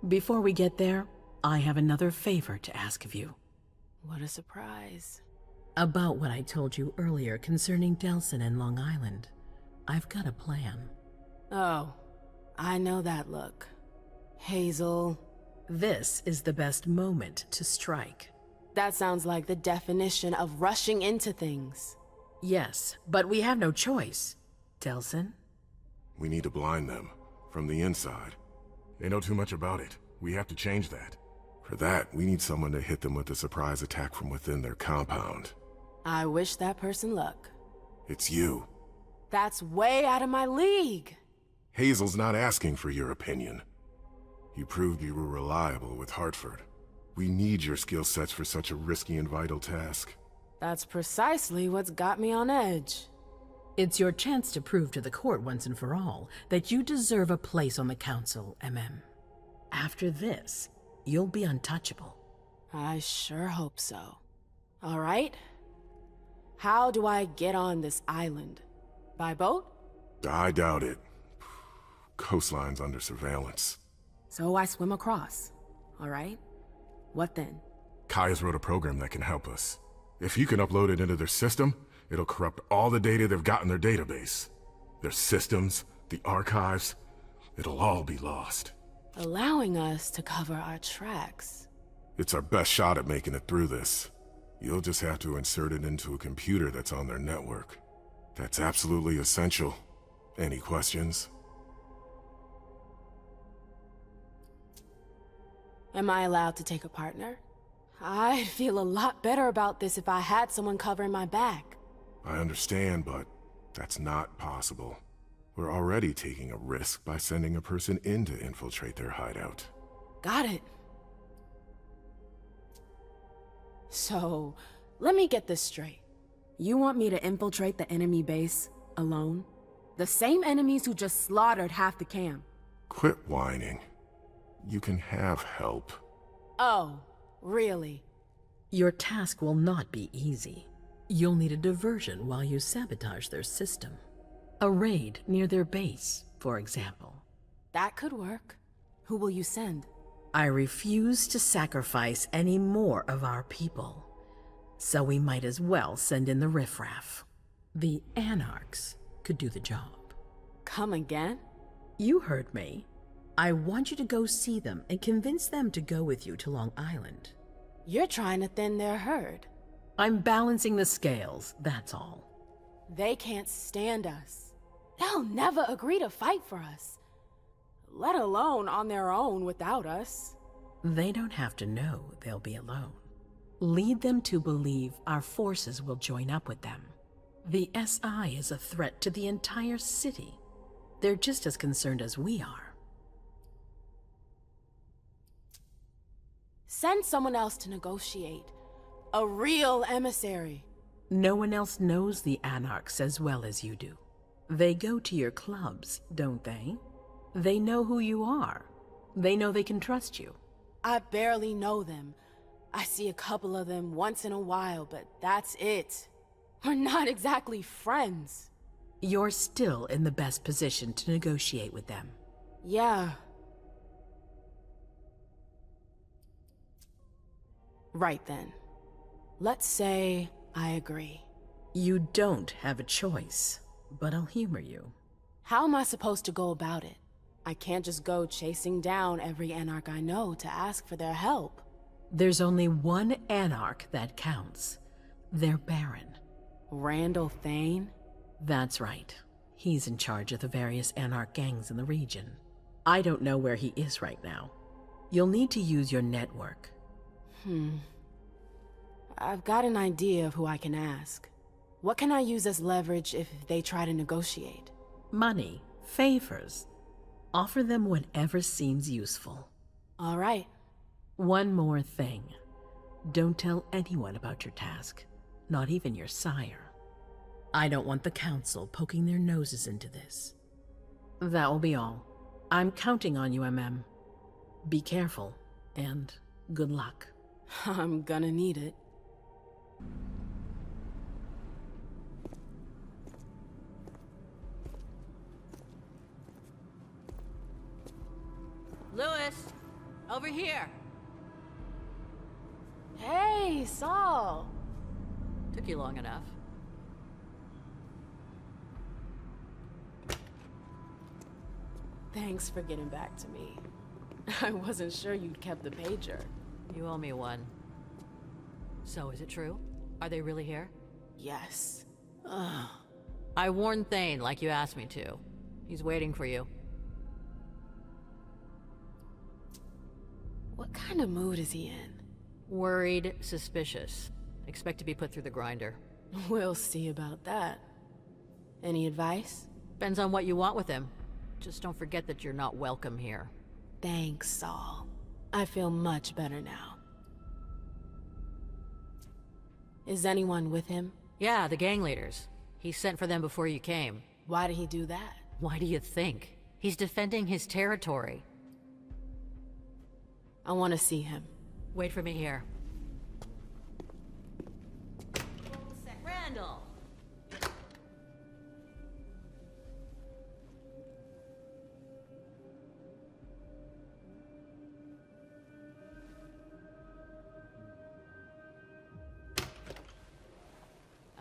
Before we get there, I have another favor to ask of you. What a surprise. About what I told you earlier concerning Delsin and Long Island. I've got a plan. Oh, I know that look. Hazel. This is the best moment to strike. That sounds like the definition of rushing into things. Yes, but we have no choice. Delsin? We need to blind them, from the inside. They know too much about it. We have to change that. For that, we need someone to hit them with a surprise attack from within their compound. I wish that person luck. It's you. That's way out of my league. Hazel's not asking for your opinion. You proved you were reliable with Hartford. We need your skill sets for such a risky and vital task. That's precisely what's got me on edge. It's your chance to prove to the court once and for all that you deserve a place on the council, Emem. After this, you'll be untouchable. I sure hope so. All right. How do I get on this island? By boat? I doubt it. Coastline's under surveillance. So I swim across. All right. What then? Kaya's wrote a program that can help us. If you can upload it into their system, it'll corrupt all the data they've got in their database. Their systems, the archives, it'll all be lost. Allowing us to cover our tracks. It's our best shot at making it through this. You'll just have to insert it into a computer that's on their network. That's absolutely essential. Any questions? Am I allowed to take a partner? I'd feel a lot better about this if I had someone covering my back. I understand, but that's not possible. We're already taking a risk by sending a person in to infiltrate their hideout. Got it. So, let me get this straight. You want me to infiltrate the enemy base alone? The same enemies who just slaughtered half the camp. Quit whining. You can have help. Oh, really? Your task will not be easy. You'll need a diversion while you sabotage their system. A raid near their base, for example. That could work. Who will you send? I refuse to sacrifice any more of our people. So we might as well send in the riffraff. The Anarchs could do the job. Come again? You heard me. I want you to go see them and convince them to go with you to Long Island. You're trying to thin their herd. I'm balancing the scales, that's all. They can't stand us. They'll never agree to fight for us, let alone on their own without us. They don't have to know they'll be alone. Lead them to believe our forces will join up with them. The SI is a threat to the entire city. They're just as concerned as we are. Send someone else to negotiate. A real emissary. No one else knows the Anarchs as well as you do. They go to your clubs, don't they? They know who you are. They know they can trust you. I barely know them. I see a couple of them once in a while, but that's it. We're not exactly friends. You're still in the best position to negotiate with them. Yeah. Right then. Let's say I agree. You don't have a choice, but I'll humor you. How am I supposed to go about it? I can't just go chasing down every Anarch I know to ask for their help. There's only one Anarch that counts. Their Baron. Randall Thane? That's right. He's in charge of the various Anarch gangs in the region. I don't know where he is right now. You'll need to use your network. I've got an idea of who I can ask. What can I use as leverage if they try to negotiate? Money, favors. Offer them whatever seems useful. All right. One more thing. Don't tell anyone about your task, not even your sire. I don't want the council poking their noses into this. That will be all. I'm counting on you, Emem. Be careful, and good luck. I'm gonna need it. Lewis, Over here! Hey, Saul! Took you long enough. Thanks for getting back to me. I wasn't sure you'd kept the pager. You owe me one. So, is it true? Are they really here? Yes. I warned Thane like you asked me to. He's waiting for you. What kind of mood is he in? Worried, suspicious. Expect to be put through the grinder. We'll see about that. Any advice? Depends on what you want with him. Just don't forget that you're not welcome here. Thanks, Saul. I feel much better now. Is anyone with him? Yeah, the gang leaders. He sent for them before you came. Why did he do that? Why do you think? He's defending his territory. I want to see him. Wait for me here. Randall!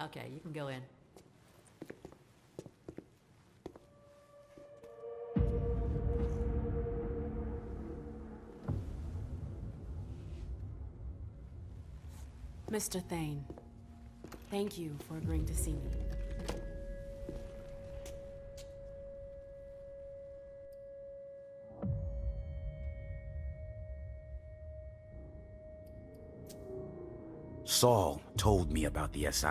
Okay, you can go in. Mr. Thane, thank you for agreeing to see me. Saul told me about the SI.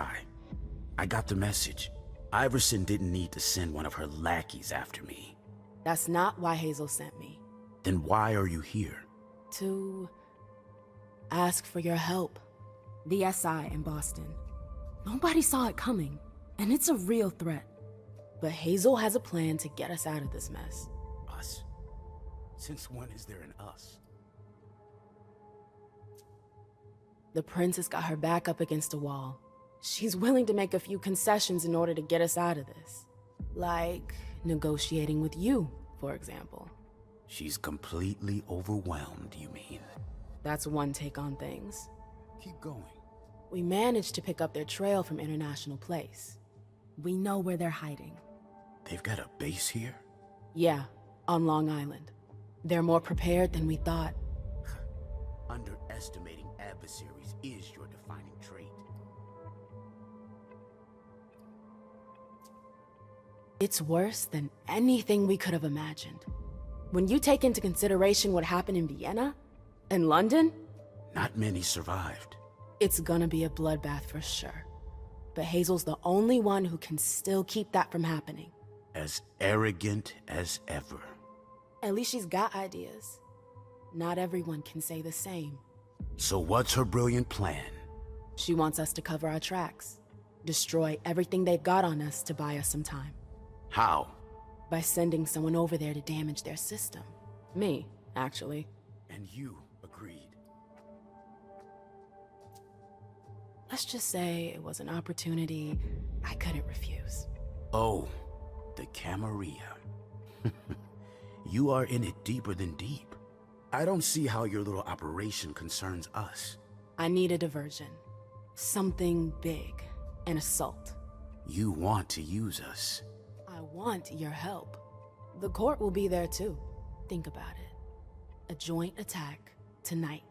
I got the message. Iverson didn't need to send one of her lackeys after me. That's not why Hazel sent me. Then why are you here? To ask for your help. The SI in Boston. Nobody saw it coming, and it's a real threat. But Hazel has a plan to get us out of this mess. Us? Since when is there an us? The prince has got her back up against a wall. She's willing to make a few concessions in order to get us out of this. Like negotiating with you, for example. She's completely overwhelmed, you mean? That's one take on things. Keep going. We managed to pick up their trail from International Place. We know where they're hiding. They've got a base here? Yeah, on Long Island. They're more prepared than we thought. Underestimating adversaries is your defining trait. It's worse than anything we could have imagined. When you take into consideration what happened in Vienna and London, Not many survived. it's gonna be a bloodbath for sure. But Hazel's the only one who can still keep that from happening. As arrogant as ever. At least she's got ideas. Not everyone can say the same. So what's her brilliant plan? She wants us to cover our tracks. Destroy everything they've got on us to buy us some time. How? By sending someone over there to damage their system. Me, actually. And you agreed. Let's just say it was an opportunity I couldn't refuse. Oh, the Camarilla. You are in it deeper than deep. I don't see how your little operation concerns us. I need a diversion. Something big. An assault. You want to use us. I want your help. The court will be there too. Think about it. A joint attack tonight.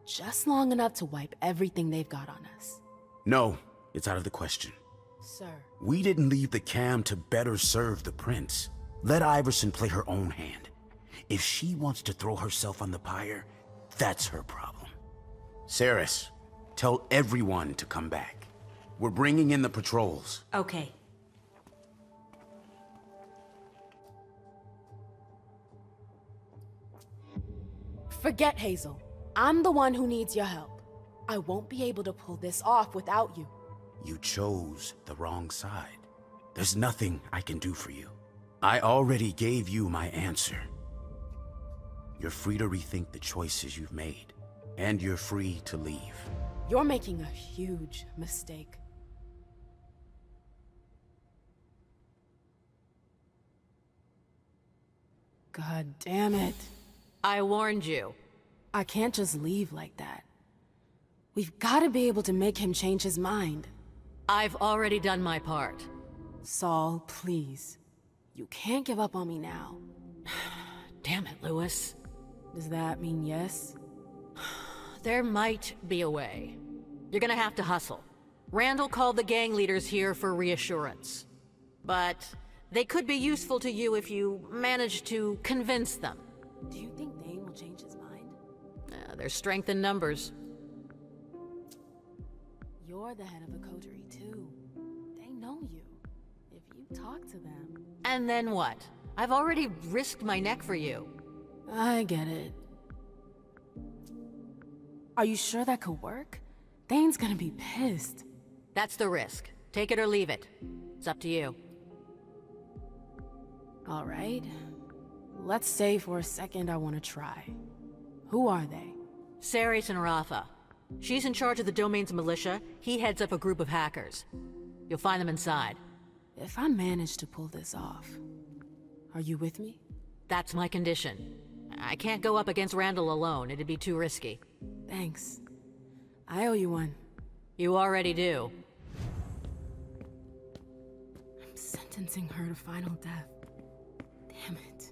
Just long enough to wipe everything they've got on us. No, it's out of the question. Sir, We didn't leave the Cam to better serve the prince. Let Iverson play her own hand. If she wants to throw herself on the pyre, that's her problem. Saris, tell everyone to come back. We're bringing in the patrols. Okay. forget Hazel. I'm the one who needs your help. I won't be able to pull this off without you. You chose the wrong side. There's nothing I can do for you. I already gave you my answer. You're free to rethink the choices you've made, and you're free to leave. You're making a huge mistake. God damn it. I warned you. I can't just leave like that. We've gotta be able to make him change his mind. I've already done my part. Saul, please. You can't give up on me now. Damn it, Lewis. Does that mean yes? There might be a way. You're gonna have to hustle. Randall called the gang leaders here for reassurance. But they could be useful to you if you manage to convince them. Do you think Thane will change his mind? There's strength in numbers. You're the head of a coterie too. They know you. If you talk to them... And then what? I've already risked my neck for you. I get it. Are you sure that could work? Thane's gonna be pissed. That's the risk. Take it or leave it. It's up to you. All right. Let's say for a second I want to try. Who are they? Ceres and Rafa. She's in charge of the Domain's militia. He heads up a group of hackers. You'll find them inside. If I manage to pull this off, are you with me? That's my condition. I can't go up against Randall alone. It'd be too risky. Thanks. I owe you one. You already do. I'm sentencing her to final death. Damn it.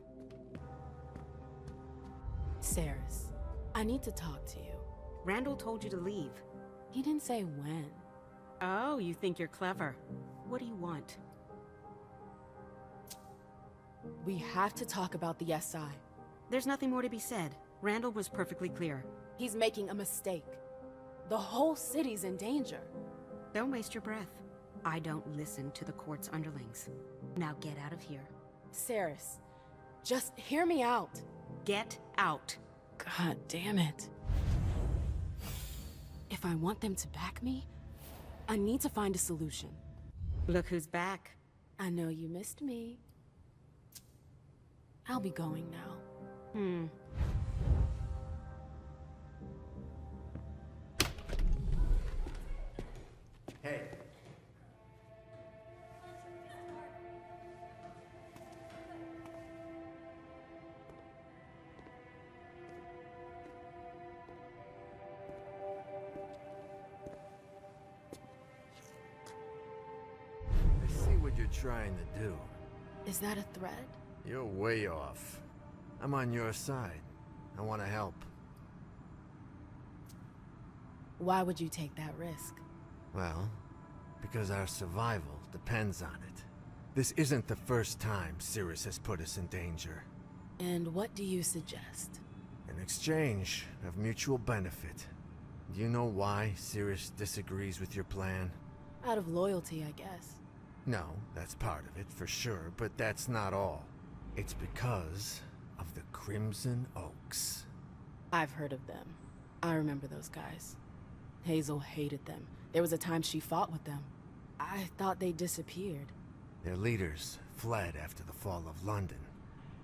Ceres, I need to talk to you. Randall told you to leave. He didn't say when. Oh, you think you're clever. What do you want? We have to talk about the SI. There's nothing more to be said. Randall was perfectly clear. He's making a mistake. The whole city's in danger. Don't waste your breath. I don't listen to the court's underlings. Now get out of here. Ceres, just hear me out. Get out. God damn it. If I want them to back me, I need to find a solution. Look who's back. I know you missed me. I'll be going now. Hey. I see what you're trying to do. Is that a threat? You're way off. I'm on your side. I want to help. Why would you take that risk? Well, because our survival depends on it. This isn't the first time Cirrus has put us in danger. And what do you suggest? An exchange of mutual benefit. Do you know why Cirrus disagrees with your plan? Out of loyalty, I guess. No, that's part of it, for sure, but that's not all. It's because of the Crimson Oaks. I've heard of them. I remember those guys. Hazel hated them. There was a time she fought with them. I thought they disappeared. Their leaders fled after the fall of London.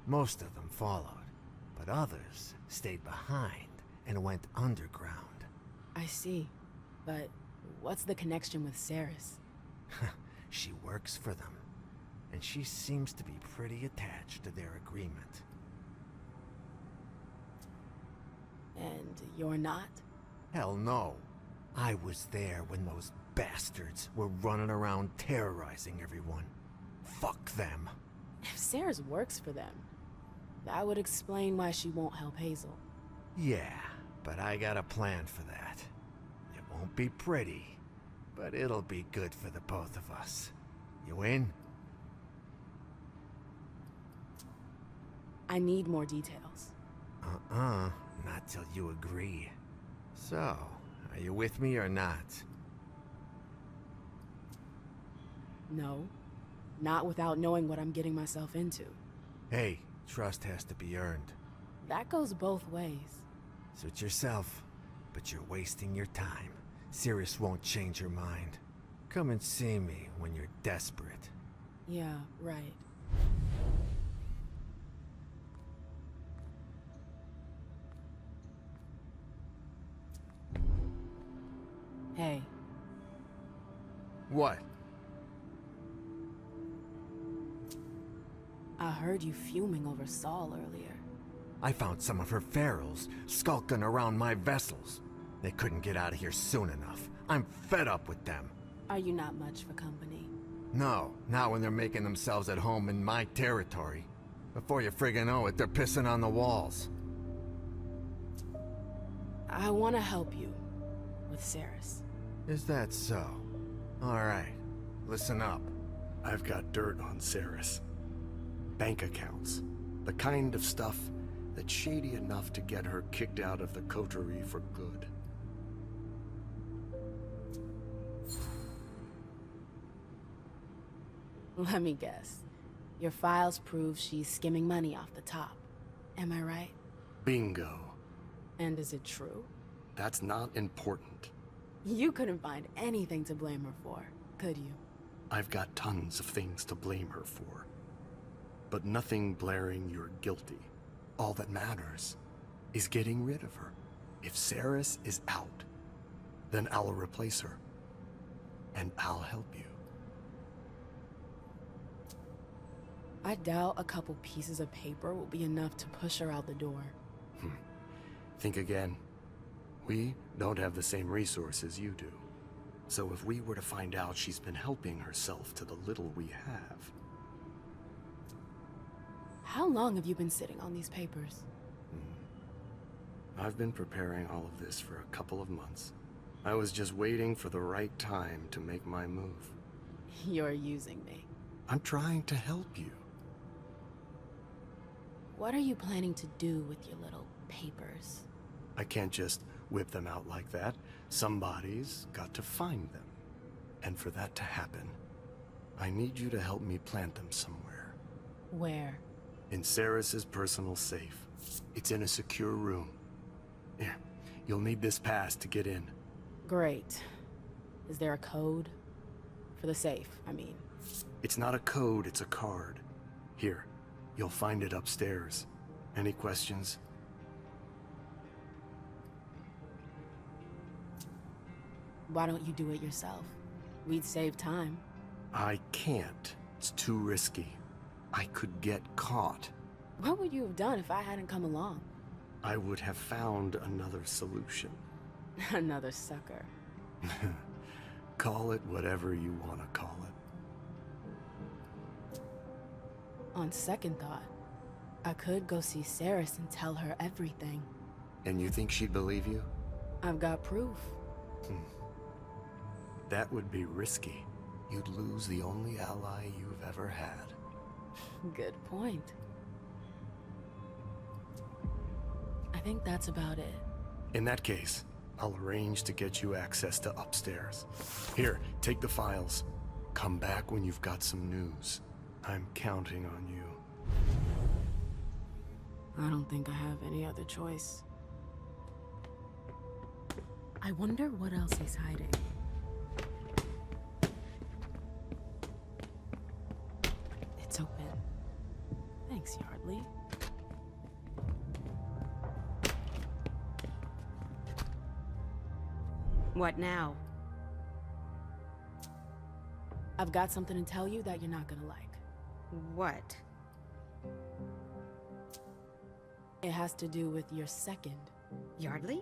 Most of them followed, but others stayed behind and went underground. I see. But what's the connection with Ceres? She works for them, and she seems to be pretty attached to their agreement. And you're not? Hell no. I was there when those bastards were running around terrorizing everyone. Fuck them. If Ceres works for them, that would explain why she won't help Hazel. Yeah, but I got a plan for that. It won't be pretty, but it'll be good for the both of us. You in? I need more details. Not till you agree. So, are you with me or not? No. Not without knowing what I'm getting myself into. Hey, trust has to be earned. That goes both ways. Suit yourself, but you're wasting your time. Cirrus won't change her mind. Come and see me when you're desperate. Yeah, right. Hey, What? I heard you fuming over Saul earlier. I found some of her ferals skulking around my vessels. They couldn't get out of here soon enough. I'm fed up with them. Are you not much for company? No, not when they're making themselves at home in my territory. Before you friggin' know it, they're pissing on the walls. I want to help you with Ceres. Is that so? Alright, listen up. I've got dirt on Ceres. Bank accounts. The kind of stuff that's shady enough to get her kicked out of the coterie for good. Let me guess. Your files prove she's skimming money off the top. Am I right? Bingo. And is it true? That's not important. You couldn't find anything to blame her for, could you? I've got tons of things to blame her for. But nothing blaring you're guilty. All that matters is getting rid of her. If Ceres is out, then I'll replace her. And I'll help you. I doubt a couple pieces of paper will be enough to push her out the door. Think again. We don't have the same resources you do. So if we were to find out she's been helping herself to the little we have... How long have you been sitting on these papers? I've been preparing all of this for a couple of months. I was just waiting for the right time to make my move. You're using me. I'm trying to help you. What are you planning to do with your little papers? I can't just whip them out like that. Somebody's got to find them. And for that to happen, I need you to help me plant them somewhere. Where? In Ceres's personal safe. It's in a secure room. Here, you'll need this pass to get in. Great. Is there a code? For the safe, I mean. It's not a code, it's a card. Here, you'll find it upstairs. Any questions? Why don't you do it yourself? We'd save time. I can't. It's too risky. I could get caught. What would you have done if I hadn't come along? I would have found another solution. Another sucker. Call it whatever you want to call it. On second thought, I could go see Ceres and tell her everything. And you think she'd believe you? I've got proof. That would be risky. You'd lose the only ally you've ever had. Good point. I think that's about it. In that case, I'll arrange to get you access to upstairs. Here, take the files. Come back when you've got some news. I'm counting on you. I don't think I have any other choice. I wonder what else he's hiding. It's open. Thanks, Yardley. What now? I've got something to tell you that you're not gonna like. What? It has to do with your second. Yardley?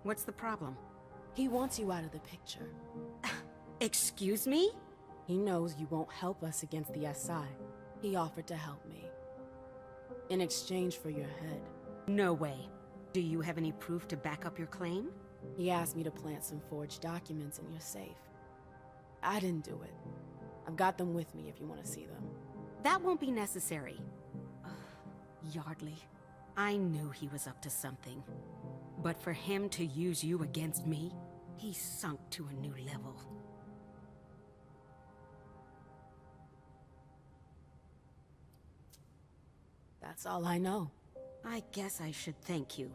What's the problem? He wants you out of the picture. Excuse me? He knows you won't help us against the SI. He offered to help me. In exchange for your head. No way. Do you have any proof to back up your claim? He asked me to plant some forged documents in your safe. I didn't do it. I've got them with me if you want to see them. That won't be necessary. Yardley, I knew he was up to something. But for him to use you against me, he's sunk to a new level. That's all I know. I guess I should thank you.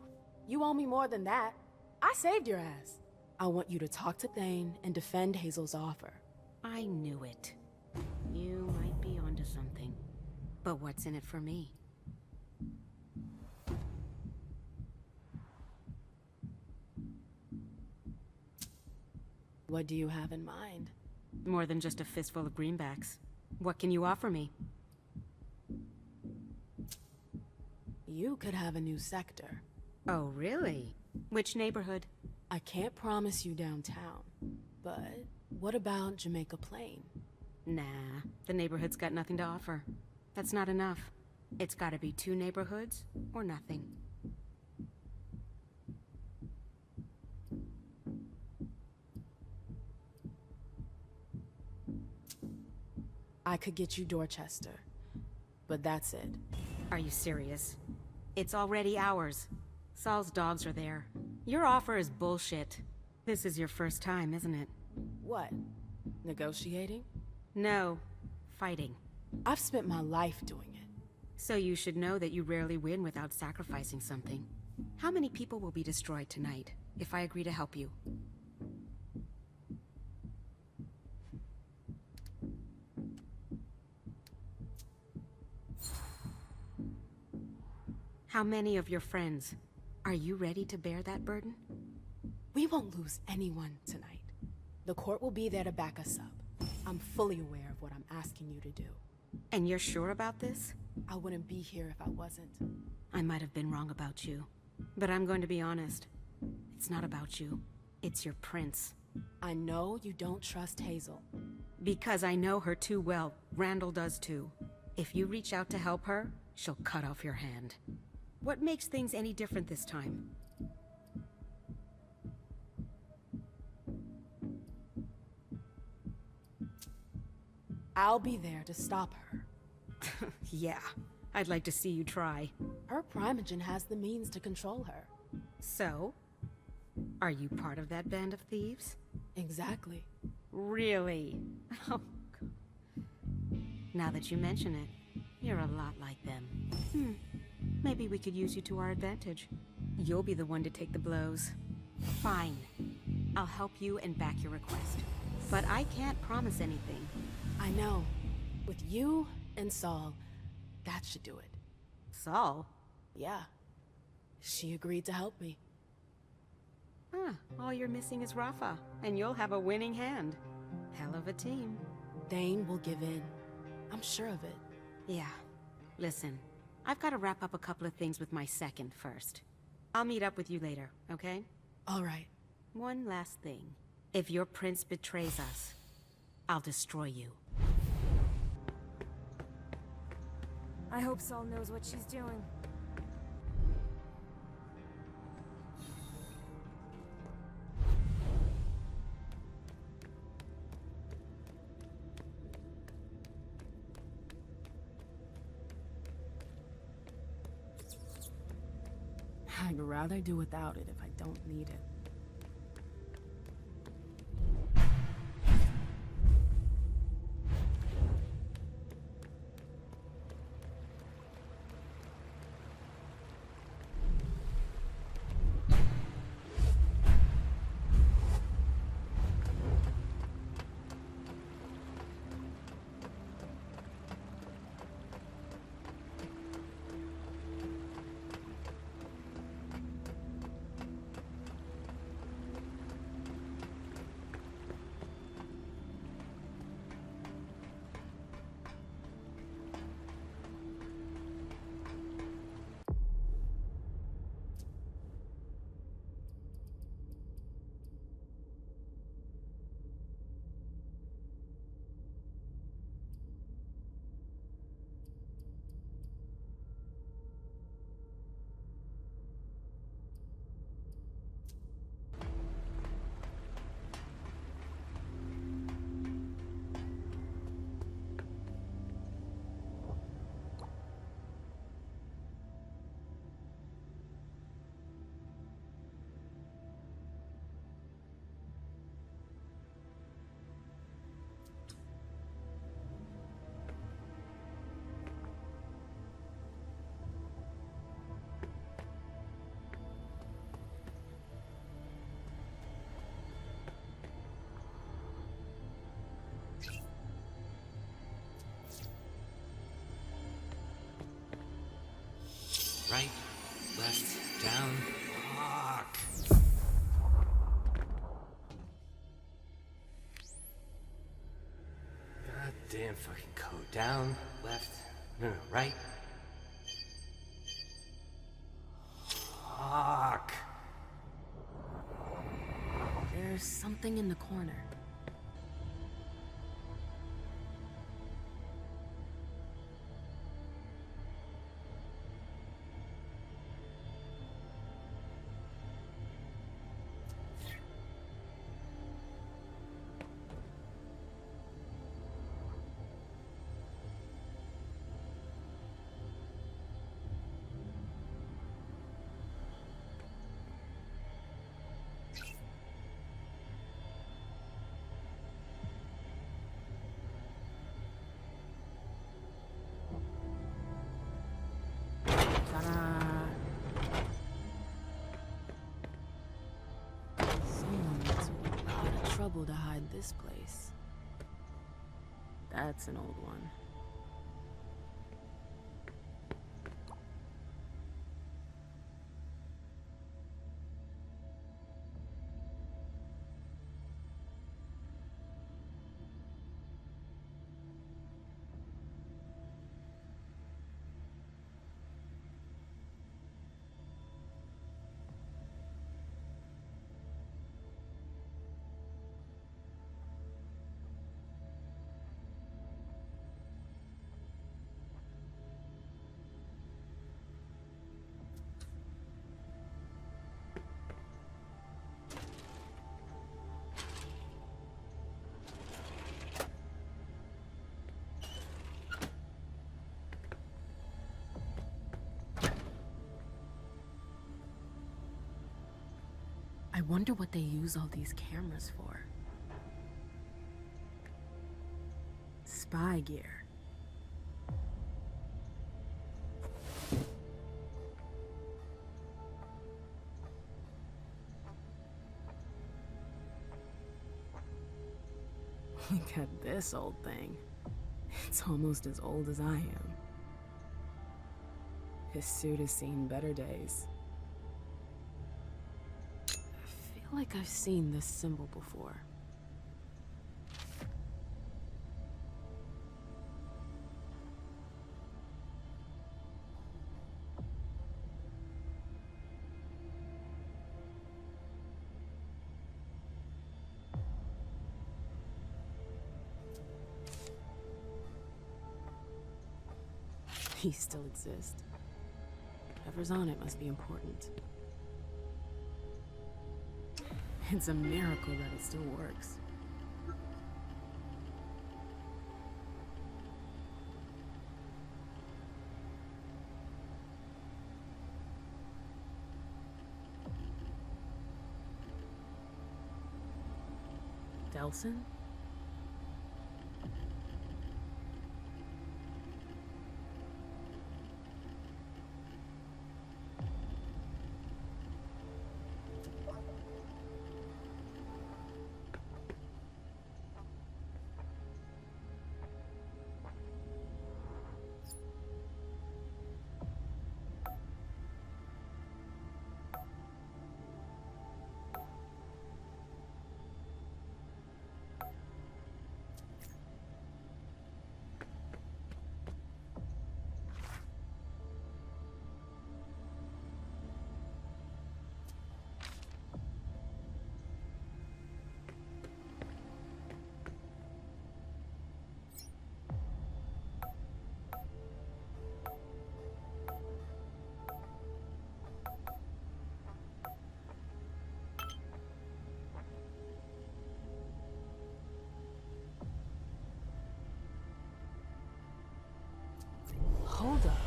You owe me more than that. I saved your ass. I want you to talk to Thane and defend Hazel's offer. I knew it. You might be onto something. But what's in it for me? What do you have in mind? More than just a fistful of greenbacks. What can you offer me? You could have a new sector. Oh, really? Which neighborhood? I can't promise you downtown, but what about Jamaica Plain? Nah, the neighborhood's got nothing to offer. That's not enough. It's gotta be 2 neighborhoods, or nothing. I could get you Dorchester, but that's it. Are you serious? It's already ours. Saul's dogs are there. Your offer is bullshit. This is your first time, isn't it? What? Negotiating? No, fighting. I've spent my life doing it. So you should know that you rarely win without sacrificing something. How many people will be destroyed tonight, if I agree to help you? How many of your friends? Are you ready to bear that burden? We won't lose anyone tonight. The court will be there to back us up. I'm fully aware of what I'm asking you to do. And you're sure about this? I wouldn't be here if I wasn't. I might have been wrong about you, but I'm going to be honest. It's not about you. It's your prince. I know you don't trust Hazel. Because I know her too well. Randall does too. If you reach out to help her, she'll cut off your hand. What makes things any different this time? I'll be there to stop her. Yeah, I'd like to see you try. Her primogen has the means to control her. So? Are you part of that band of thieves? Exactly. Really? Oh, God. Now that you mention it, you're a lot like them. Maybe we could use you to our advantage. You'll be the one to take the blows. Fine. I'll help you and back your request. But I can't promise anything. I know. With you and Saul, that should do it. Saul? Yeah. She agreed to help me. Huh. All you're missing is Rafa, and you'll have a winning hand. Hell of a team. Thane will give in. I'm sure of it. Yeah. Listen, I've got to wrap up a couple of things with my second first. I'll meet up with you later, okay? All right. One last thing. If your prince betrays us, I'll destroy you. I hope Saul knows what she's doing. I'd rather do without it if I don't need it. Right, left, down. Fuck. Goddamn fucking code. Down, left, no, right. something in the corner. Someone went to a lot of trouble to hide this place. That's an old one. I wonder what they use all these cameras for. Spy gear. Look at this old thing. It's almost as old as I am. His suit has seen better days. I feel like I've seen this symbol before. These still exist. Whatever's on it must be important. It's a miracle that it still works. Delson? Hold up.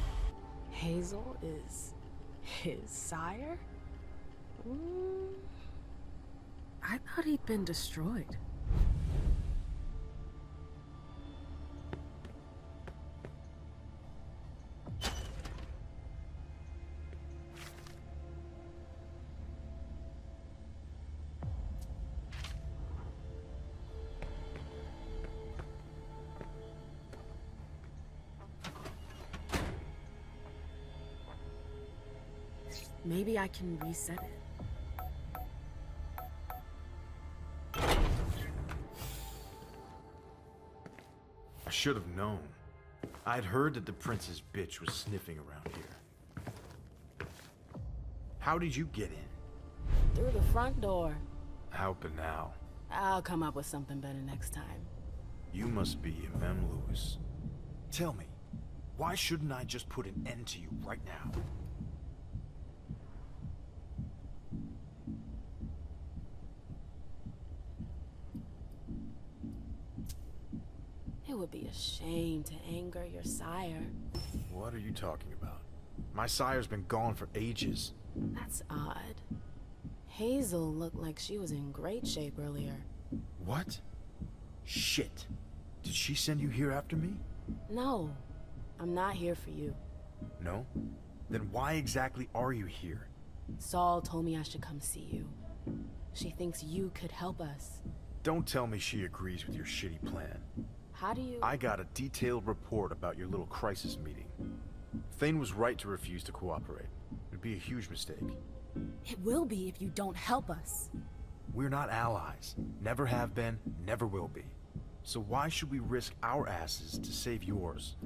Hazel is his sire? I thought he'd been destroyed. Maybe I can reset it. I should have known. I'd heard that the prince's bitch was sniffing around here. How did you get in? Through the front door. How banal. I'll come up with something better next time. You must be Emem Lewis. Tell me, why shouldn't I just put an end to you right now? It would be a shame to anger your sire. What are you talking about? My sire's been gone for ages. That's odd. Hazel looked like she was in great shape earlier. What? Shit. Did she send you here after me? No, I'm not here for you. No? Then why exactly are you here? Saul told me I should come see you. She thinks you could help us. Don't tell me she agrees with your shitty plan. How do you... I got a detailed report about your little crisis meeting. Thane was right to refuse to cooperate. It'd be a huge mistake. It will be if you don't help us. We're not allies. Never have been, never will be. So why should we risk our asses to save yours?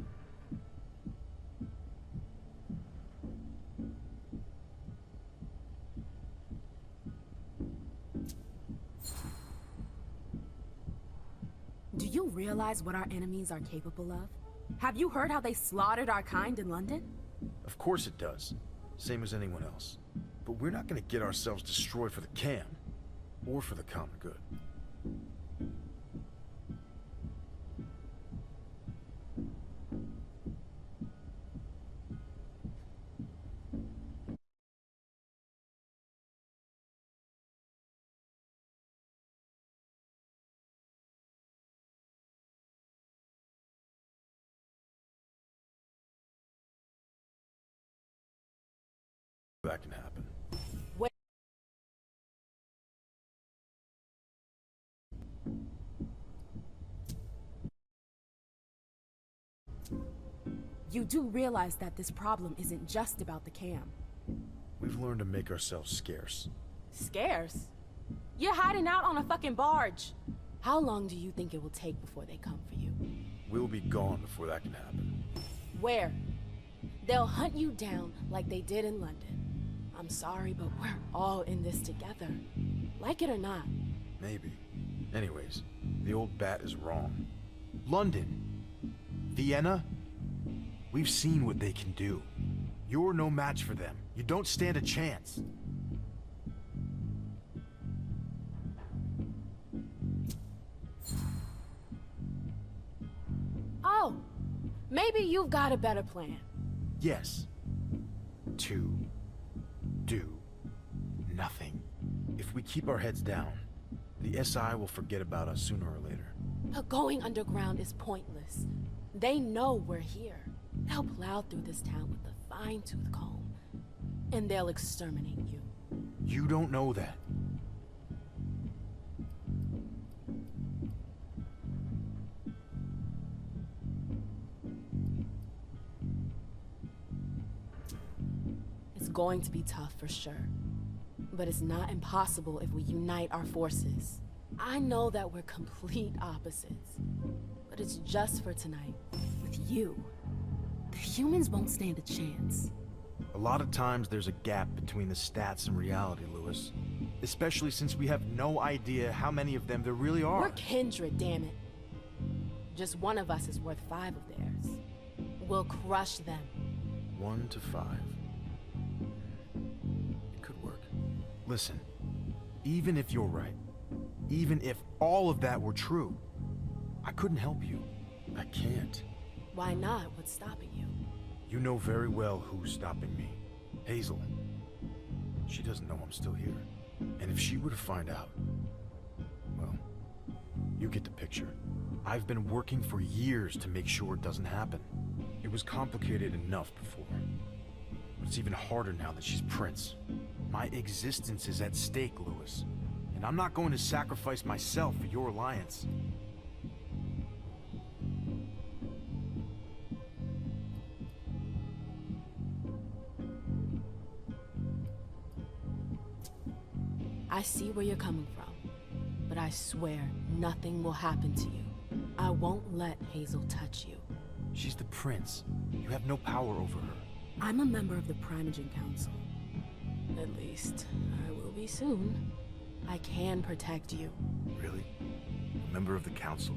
Do you realize what our enemies are capable of? Have you heard how they slaughtered our kind in London? Of course it does. Same as anyone else. But we're not gonna get ourselves destroyed for the cam. Or for the common good. That can happen. Wait. You do realize that this problem isn't just about the cam. We've learned to make ourselves scarce. Scarce? You're hiding out on a fucking barge. How long do you think it will take before they come for you? We'll be gone before that can happen. Where? They'll hunt you down like they did in London. I'm sorry, but we're all in this together. Like it or not. Maybe. Anyways, the old bat is wrong. London. Vienna. We've seen what they can do. You're no match for them. You don't stand a chance. Oh, maybe you've got a better plan. Yes. To do nothing. If we keep our heads down, the SI will forget about us sooner or later. But going underground is pointless. They know we're here. They'll plow through this town with a fine-tooth comb, and they'll exterminate you. You don't know that. It's going to be tough for sure, but it's not impossible if we unite our forces. I know that we're complete opposites, but it's just for tonight. With you, the humans won't stand a chance. A lot of times there's a gap between the stats and reality, Lewis. Especially since we have no idea how many of them there really are. We're kindred, damn it. Just one of us is worth 5 of theirs. We'll crush them. 1 to 5. It could work. Listen, even if you're right, even if all of that were true, I couldn't help you. I can't. Why not? What's stopping you? You know very well who's stopping me. Hazel. She doesn't know I'm still here. And if she were to find out, well, you get the picture. I've been working for years to make sure it doesn't happen. It was complicated enough before. But it's even harder now that she's Prince. My existence is at stake, Lewis. And I'm not going to sacrifice myself for your alliance. I see where you're coming from, but I swear nothing will happen to you. I won't let Hazel touch you. She's the Prince. You have no power over her. I'm a member of the Primogen Council. At least, I will be soon. I can protect you. Really? A member of the council?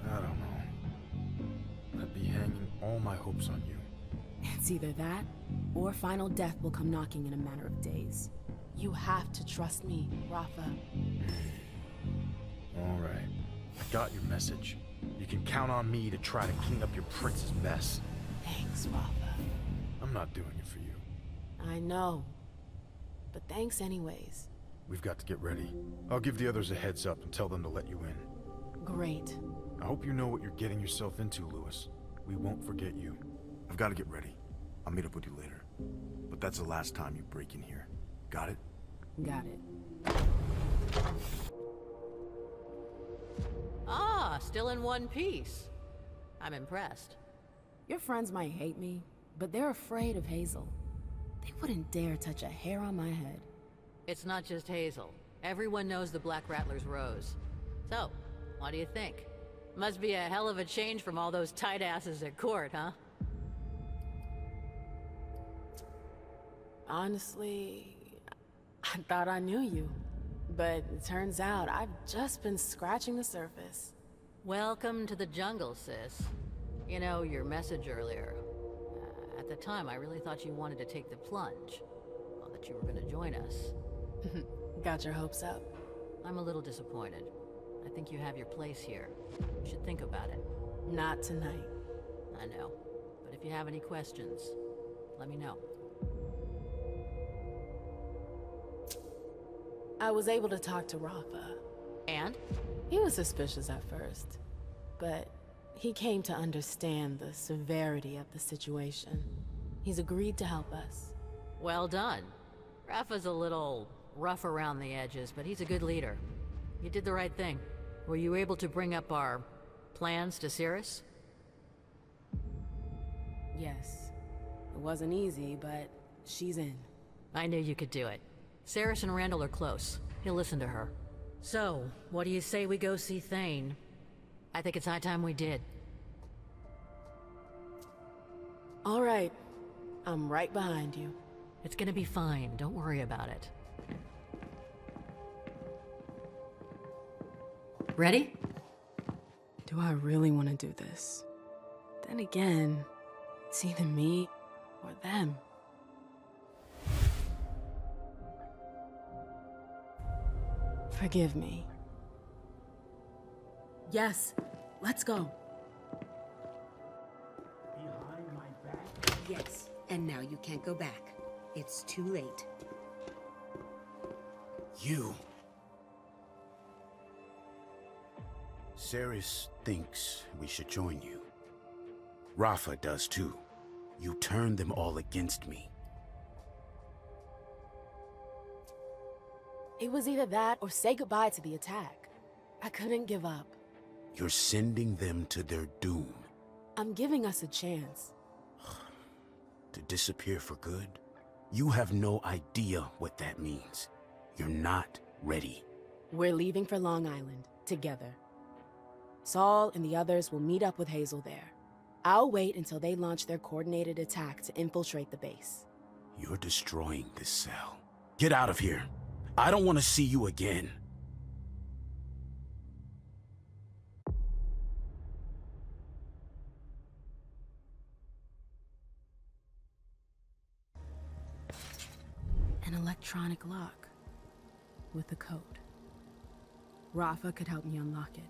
I don't know. I'd be hanging all my hopes on you. It's either that, or final death will come knocking in a matter of days. You have to trust me, Rafa. All right. I got your message. You can count on me to try to clean up your prince's mess. Thanks, Rafa. I'm not doing it for you. I know. But thanks anyways. We've got to get ready. I'll give the others a heads up and tell them to let you in. Great. I hope you know what you're getting yourself into, Lewis. We won't forget you. I've got to get ready. I'll meet up with you later. But that's the last time you break in here. Got it? Got it. Ah, still in one piece. I'm impressed. Your friends might hate me, but they're afraid of Hazel. They wouldn't dare touch a hair on my head. It's not just Hazel. Everyone knows the Black Rattler's Rose. So, what do you think? Must be a hell of a change from all those tight asses at court, huh? Honestly, I thought I knew you. But it turns out I've just been scratching the surface. Welcome to the jungle, sis. You know, your message earlier. At the time, I really thought you wanted to take the plunge. Well, that you were gonna join us. Got your hopes up? I'm a little disappointed. I think you have your place here. You should think about it. Not tonight. I know. But if you have any questions, let me know. I was able to talk to Rafa. And? He was suspicious at first, but he came to understand the severity of the situation. He's agreed to help us. Well done. Rafa's a little rough around the edges, but he's a good leader. You did the right thing. Were you able to bring up our plans to Cirrus? Yes. It wasn't easy, but she's in. I knew you could do it. Cirrus and Randall are close. He'll listen to her. So, what do you say we go see Thane? I think it's high time we did. All right. I'm right behind you. It's gonna be fine. Don't worry about it. Ready? Do I really want to do this? Then again, it's either me or them. Forgive me. Yes, let's go. Yes, and now you can't go back. It's too late. You. Ceres thinks we should join you. Rafa does too. You turned them all against me. It was either that or say goodbye to the attack. I couldn't give up. You're sending them to their doom. I'm giving us a chance. To disappear for good? You have no idea what that means. You're not ready. We're leaving for Long Island, together. Saul and the others will meet up with Hazel there. I'll wait until they launch their coordinated attack to infiltrate the base. You're destroying this cell. Get out of here. I don't want to see you again. An electronic lock with a code. Rafa could help me unlock it.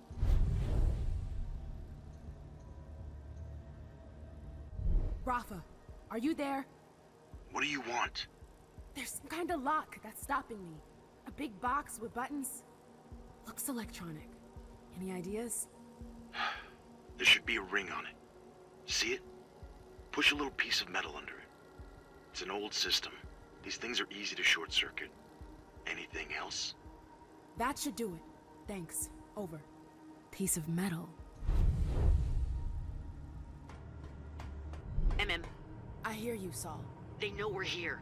Rafa, are you there? What do you want? There's some kind of lock that's stopping me. A big box with buttons. Looks electronic. Any ideas? There should be a ring on it. See it? Push a little piece of metal under it. It's an old system. These things are easy to short-circuit. Anything else? That should do it. Thanks. Over. Piece of metal. Emem, I hear you, Saul. they know we're here.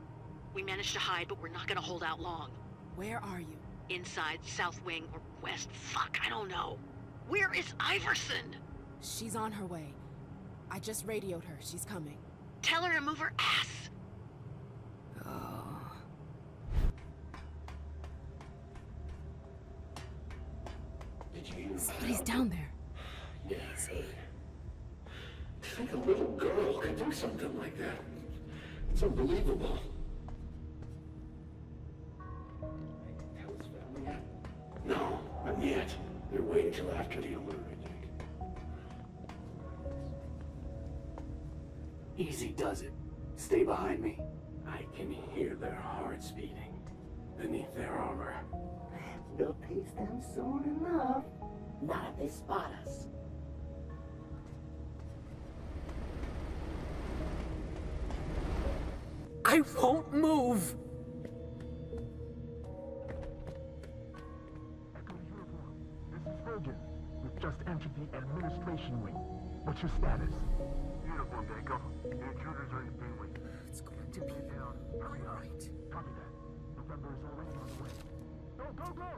We managed to hide, but we're not gonna hold out long. Where are you? Inside, south wing, or west. Fuck, I don't know. Where is Iverson? She's on her way. I just radioed her. She's coming. Tell her to move her ass. Somebody's down there. Easy. To think a little girl could do something like that. It's unbelievable. Tell his family yet? No, not yet. They're waiting till after the alert, I think. Easy does it. Stay behind me. I can hear their hearts beating beneath their armor. We'll piece them soon enough. Not if they spot us. I won't move! This is Hogan. We've just entered the administration wing. What's your status? Uniform, Echo. The intruders are in the wing. It's going to be down. Hurry up. Copy that. November is already on the way. Go, go, go!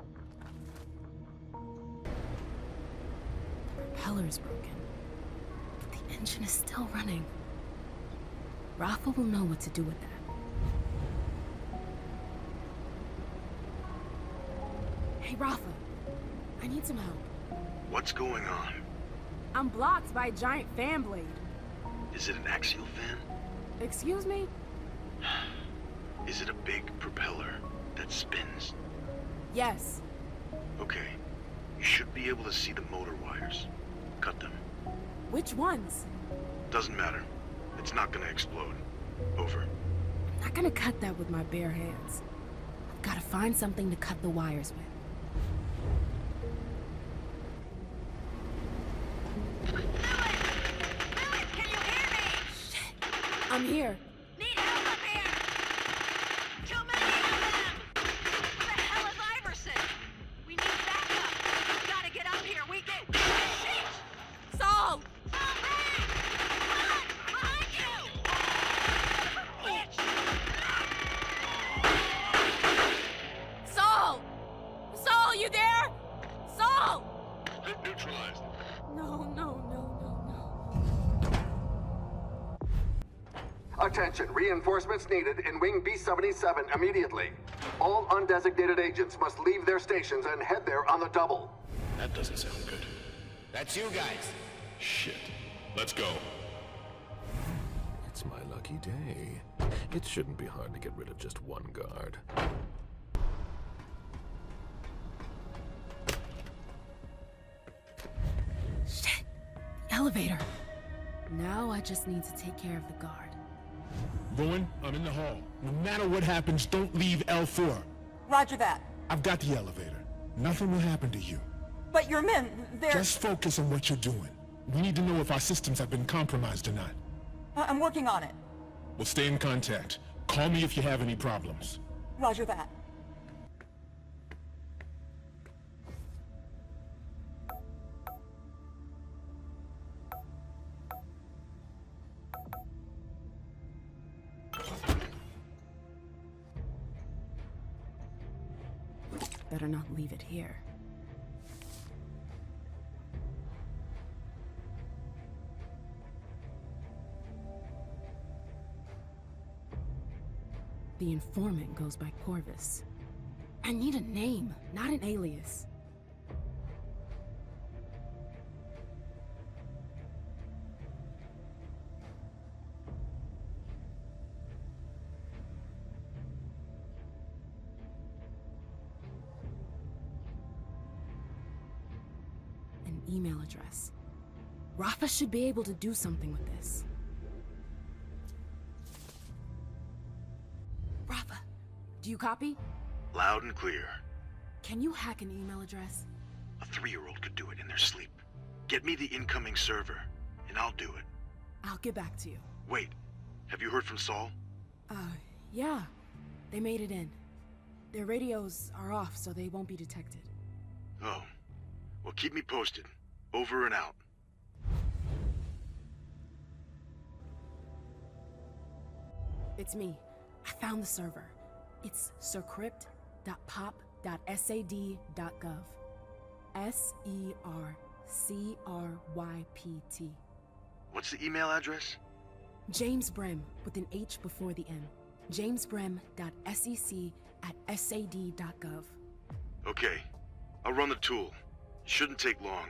The propeller is broken, but the engine is still running. Rafa will know what to do with that. Hey, Rafa. I need some help. What's going on? I'm blocked by a giant fan blade. Is it an axial fan? Excuse me? Is it a big propeller that spins? Yes. Okay. You should be able to see the motor wires. Cut them. Which ones? Doesn't matter. It's not gonna explode. Over. I'm not gonna cut that with my bare hands. I've gotta find something to cut the wires with. I'm here. Need help up here! Too many of them! Where the hell is Iverson? We need backup! Gotta get up here, we get... Shit! Saul! Saul, hurry! Run! Behind you! Bitch! Saul! Saul, you there? Saul! Neutralized. No, no, no, no, no. Attention, reinforcements needed in Wing B-77 immediately. All undesignated agents must leave their stations and head there on the double. That doesn't sound good. That's you guys. Shit. Let's go. It's my lucky day. It shouldn't be hard to get rid of just one guard. Shit! The elevator. Now I just need to take care of the guard. Bowen, I'm in the hall. No matter what happens, don't leave L4. Roger that. I've got the elevator. Nothing will happen to you. But your men, they're... Just focus on what you're doing. We need to know if our systems have been compromised or not. I'm working on it. We'll stay in contact. Call me if you have any problems. Roger that. Better not leave it here. The informant goes by Corvus. I need a name, not an alias. An email address. Rafa should be able to do something with this. Rafa, do you copy? Loud and clear. Can you hack an email address? A 3-year-old could do it in their sleep. Get me the incoming server, and I'll do it. I'll get back to you. Wait, have you heard from Saul? Yeah. They made it in. Their radios are off, so they won't be detected. Oh. Well, keep me posted. Over and out. It's me. I found the server. It's sercrypt.pop.sad.gov. SERCRYPT. What's the email address? James Brem with an H before the M. jamesbrem.sec@sad.gov. Okay. I'll run the tool. Shouldn't take long.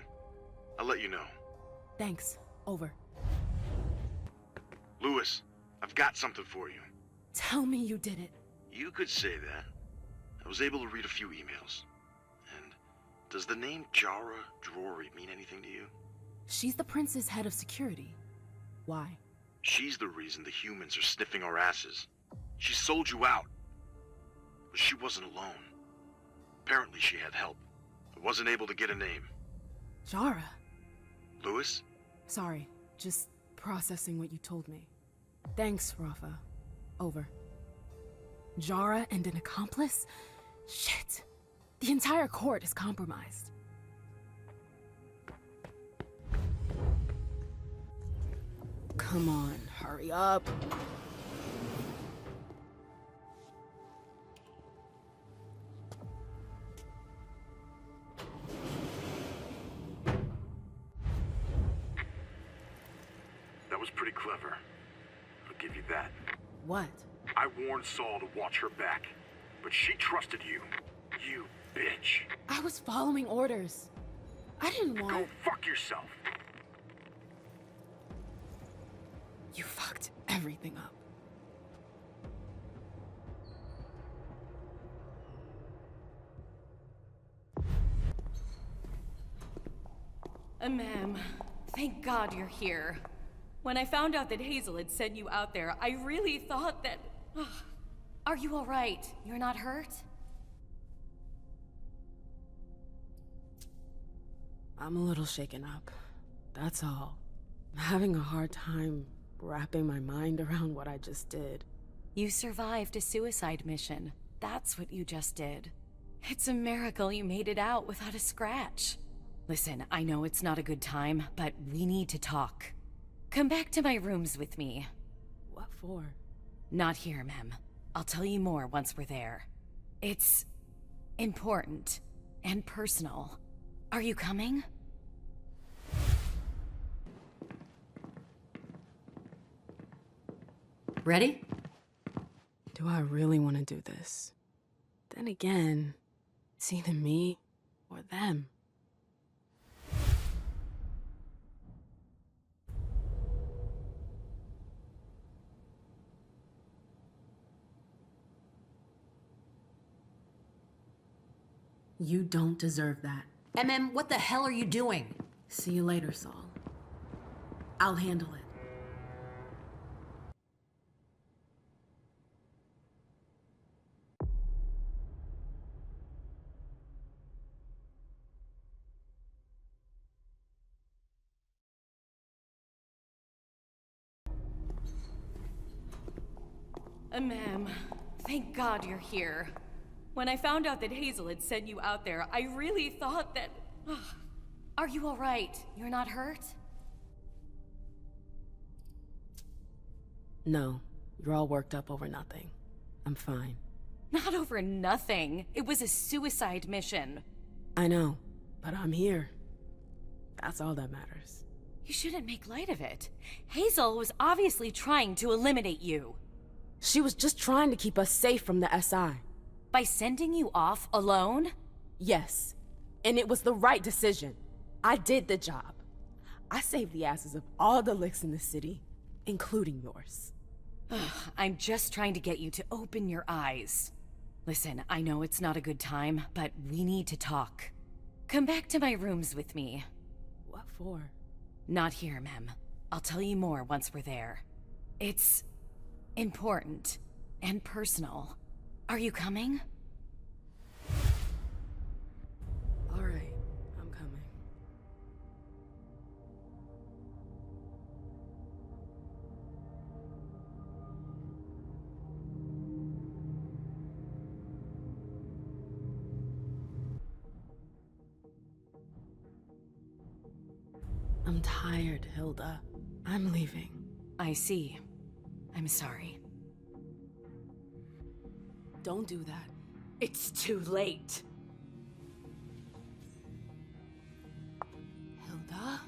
I'll let you know. Thanks. Over. Lewis, I've got something for you. Tell me you did it. You could say that. I was able to read a few emails. And does the name Jara Drury mean anything to you? She's the prince's head of security. Why? She's the reason the humans are sniffing our asses. She sold you out. But she wasn't alone. Apparently she had help. I wasn't able to get a name. Jara? Lewis? Sorry, just processing what you told me. Thanks, Rafa. Over. Jara and an accomplice? Shit. The entire court is compromised. Come on, hurry up. That was pretty clever. I'll give you that. What? I warned Saul to watch her back, but she trusted you. You bitch. I was following orders. I didn't want... Go fuck yourself. You fucked everything up. Emem, thank God you're here. When I found out that Hazel had sent you out there, I really thought that... Are you all right? You're not hurt? I'm a little shaken up. That's all. I'm having a hard time wrapping my mind around what I just did. You survived a suicide mission. That's what you just did. It's a miracle you made it out without a scratch. Listen, I know it's not a good time, but we need to talk. Come back to my rooms with me. What for? Not here, Mem. I'll tell you more once we're there. It's important and personal. Are you coming? Ready? Do I really want to do this? Then again, it's either me or them. You don't deserve that. Emem, what the hell are you doing? See you later, Saul. I'll handle it. Emem, thank God you're here. When I found out that Hazel had sent you out there, I really thought that... Are you all right? You're not hurt? No, you're all worked up over nothing. I'm fine. Not over nothing. It was a suicide mission. I know, but I'm here. That's all that matters. You shouldn't make light of it. Hazel was obviously trying to eliminate you. She was just trying to keep us safe from the SI. By sending you off alone? Yes, and it was the right decision. I did the job. I saved the asses of all the licks in the city, including yours. I'm just trying to get you to open your eyes. Listen, I know it's not a good time, but we need to talk. Come back to my rooms with me. What for? Not here, Mem. I'll tell you more once we're there. It's important and personal. Are you coming? All right, I'm coming. I'm tired, Hilda. I'm leaving. I see. I'm sorry. Don't do that. It's too late. Hilda?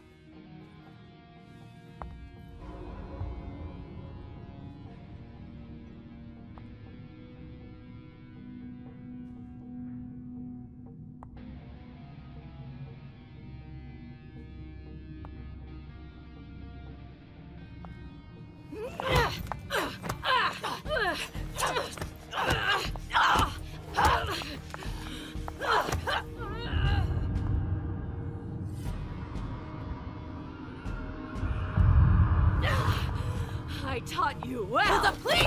Hilda, please!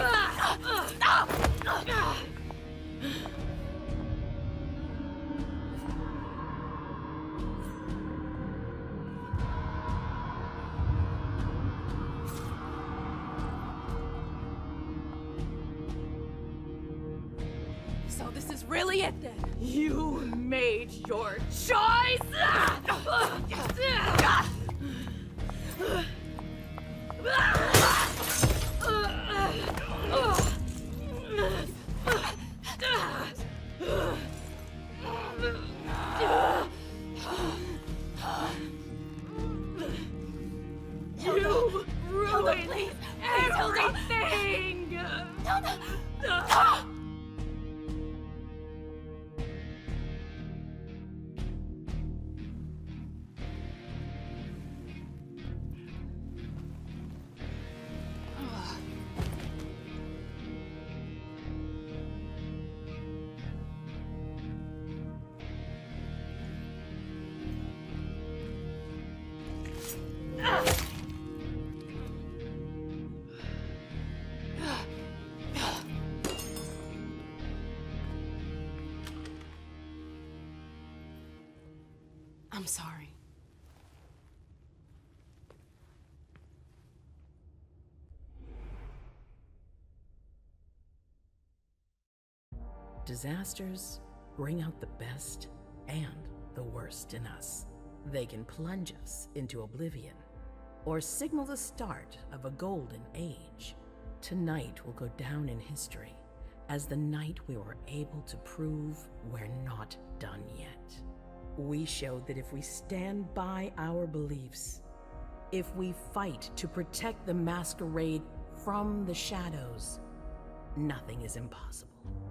Stop! So this is really it then? You made your choice! You ruined everything! I'm sorry. Disasters bring out the best and the worst in us. They can plunge us into oblivion, or signal the start of a golden age. Tonight will go down in history as the night we were able to prove we're not done yet. We showed that if we stand by our beliefs, if we fight to protect the Masquerade from the shadows, nothing is impossible.